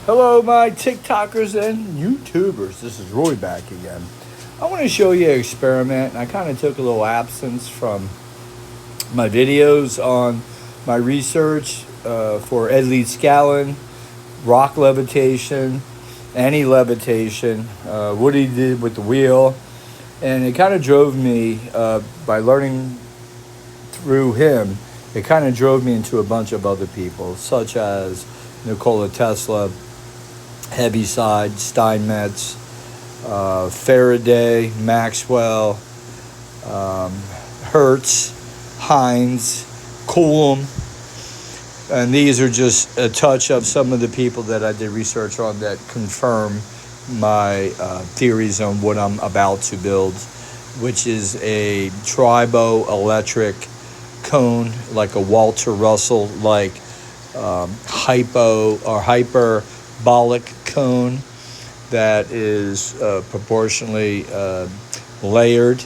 Hello, my TikTokers and YouTubers. This is Roy back again. I want to show you an experiment. I kind of took a little absence from my videos on my research for Ed Lee Scallon, rock levitation, anti-levitation, what he did with the wheel. And it kind of drove me, by learning through him, it kind of drove me into a bunch of other people, such as Nikola Tesla, Heaviside, Steinmetz, Faraday, Maxwell, Hertz, Heinz, Coulomb. And these are just a touch of some of the people that I did research on that confirm my theories on what I'm about to build, which is a triboelectric cone, like a Walter Russell, like hyperbolic cone that is proportionally layered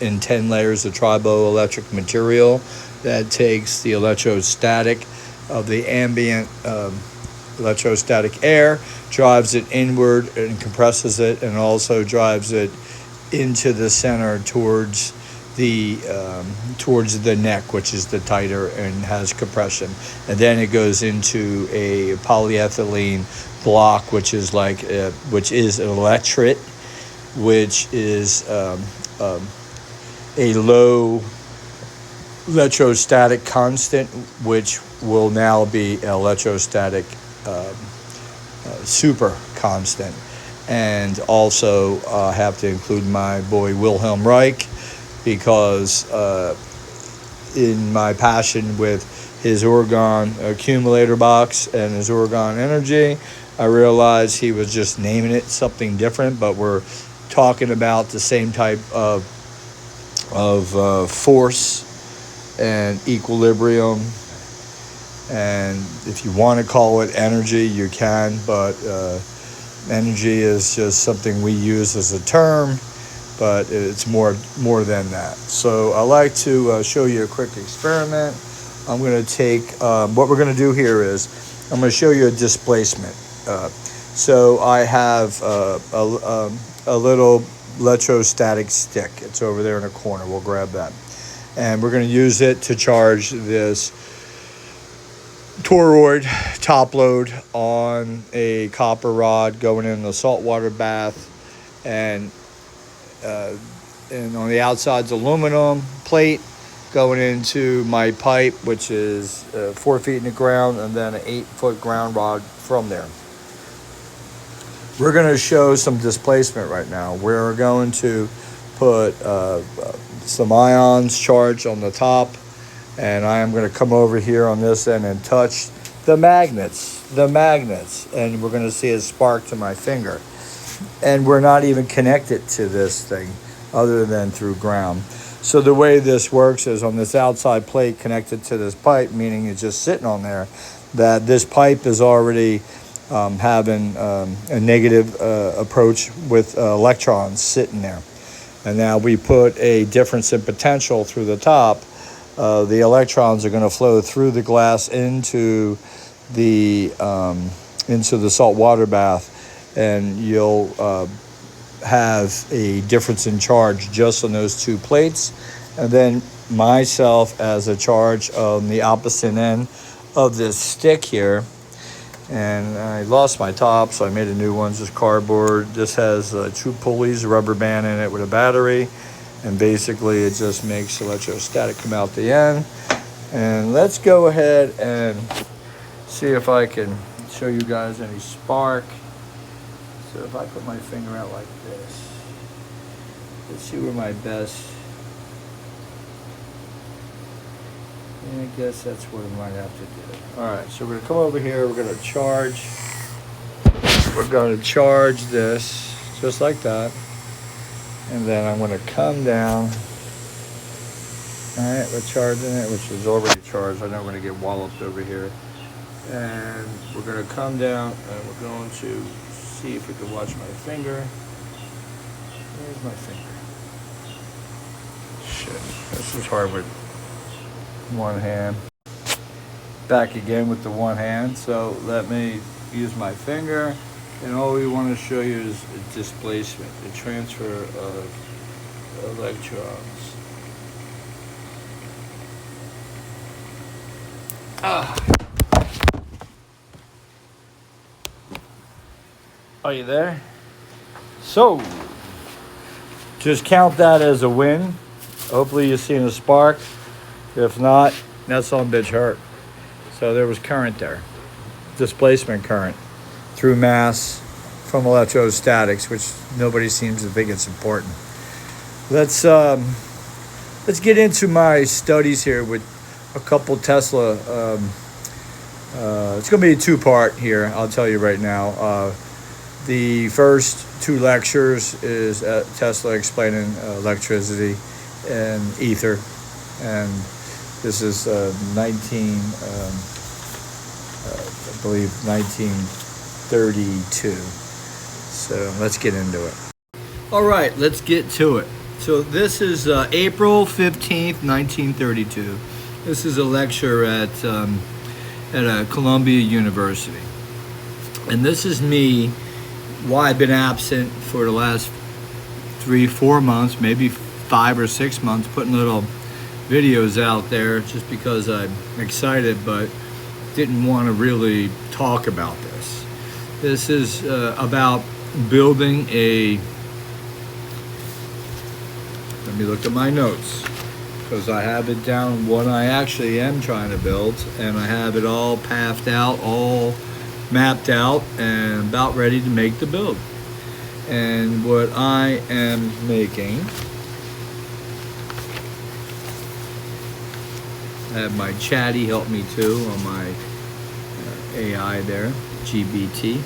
in 10 layers of triboelectric material that takes the electrostatic of the ambient electrostatic air, drives it inward and compresses it, and also drives it into the center towards the neck, which is the tighter and has compression. And then it goes into a polyethylene block, which is an electret, which is a low electrostatic constant, which will now be electrostatic super constant. And also have to include my boy Wilhelm Reich, because in my passion with his Oregon accumulator box and his Oregon energy, I realized he was just naming it something different, but we're talking about the same type of force and equilibrium. And if you want to call it energy, you can, but energy is just something we use as a term, but it's more than that. So I like to show you a quick experiment. I'm going to take, what we're going to do here is, I'm going to show you a displacement. So I have a little electrostatic stick. It's over there in a corner. We'll grab that. And we're going to use it to charge this toroid top load on a copper rod going in the saltwater bath, and on the outside's aluminum plate going into my pipe, which is 4 feet in the ground, and then an 8-foot ground rod from there. We're going to show some displacement right now. We're going to put some ions charged on the top, and I am going to come over here on this end and touch the magnets, and we're going to see a spark to my finger. And we're not even connected to this thing other than through ground. So the way this works is on this outside plate connected to this pipe, meaning it's just sitting on there, that this pipe is already having a negative approach with electrons sitting there. And now we put a difference in potential through the top. The electrons are going to flow through the glass into the salt water bath, and you'll have a difference in charge just on those two plates. And then myself as a charge on the opposite end of this stick here. And I lost my top, so I made a new one, just cardboard. This has 2 pulleys, a rubber band in it with a battery, and basically it just makes electrostatic come out the end. And let's go ahead and see if I can show you guys any spark. So if I put my finger out like this, let's see where my best, I guess that's what I might have to do. Alright, so we're going to come over here, we're going to charge this, just like that. And then I'm going to come down. Alright, we're charging it, which is already charged. I know I'm going to get walloped over here. And we're going to come down, and we're going to see if we can watch my finger. Where's my finger? Shit, this is hard with one hand. Back again with the one hand. So let me use my finger, and all we want to show you is displacement, the transfer of electrons. Are you there? So, just count that as a win. Hopefully you've seen a spark. If not, that son of a bitch hurt. So there was current there. Displacement current through mass from electrostatics, which nobody seems to think it's important. Let's get into my studies here with a couple Tesla. It's going to be a two-part here, I'll tell you right now. The first two lectures is Tesla explaining electricity and ether, and this is 1932. So let's get into it. All right, let's get to it. So this is April 15th, 1932. This is a lecture at Columbia University. And this is me, why I've been absent for the last 3-4 months, maybe 5 or 6 months, putting little videos out there just because I'm excited, but didn't want to really talk about this. This is about building a, let me look at my notes, because I have it down what I actually am trying to build, and I have it all pathed out, all mapped out, and about ready to make the build. And what I am making, I have my chatty help me too on my AI there, GBT.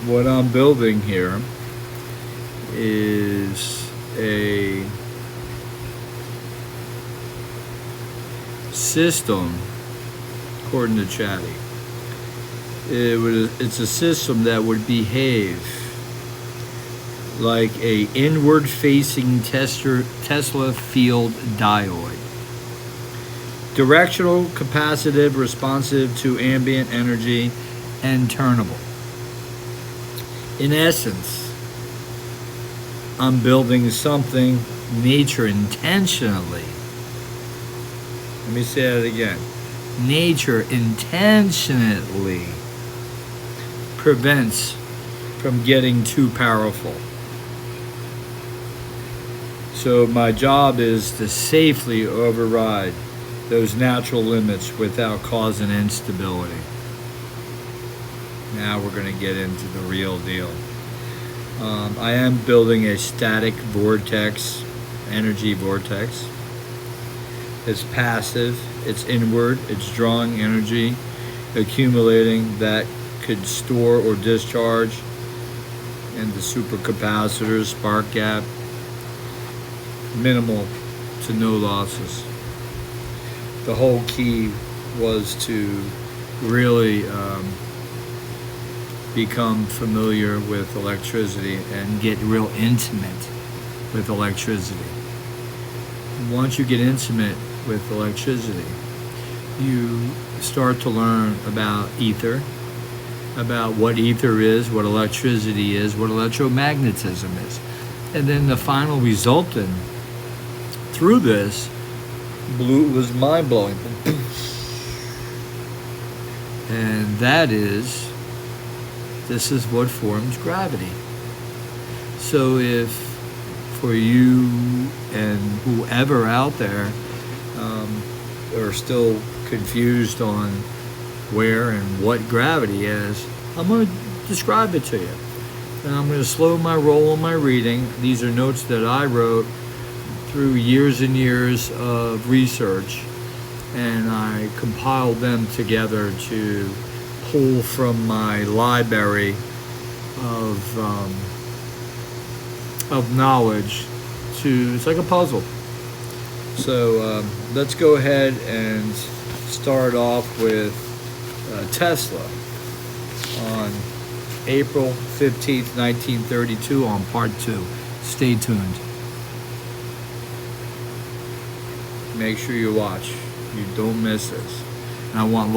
What I'm building here is a system, according to Chatty. It's a system that would behave like a inward-facing Tesla field diode. Directional, capacitive, responsive to ambient energy, and turnable. In essence, I'm building something nature intentionally. Let me say that again. Nature intentionally prevents from getting too powerful. So my job is to safely override those natural limits without causing instability. Now we're going to get into the real deal. I am building a static vortex, energy vortex. It's passive, it's inward, it's drawing energy, accumulating that could store or discharge into supercapacitors, spark gap, minimal to no losses. The whole key was to really become familiar with electricity and get real intimate with electricity. Once you get intimate with electricity, you start to learn about ether, about what ether is, what electricity is, what electromagnetism is. And then the final resultant through this was mind-blowing. And that is, this is what forms gravity. So if for you and whoever out there are still confused on where and what gravity is, I'm going to describe it to you. And I'm going to slow my roll on my reading. These are notes that I wrote through years and years of research, and I compiled them together to pull from my library of knowledge to, it's like a puzzle. So let's go ahead and start off with Tesla on April 15th, 1932 on part 2. Stay tuned. Make sure you watch. You don't miss this. and I want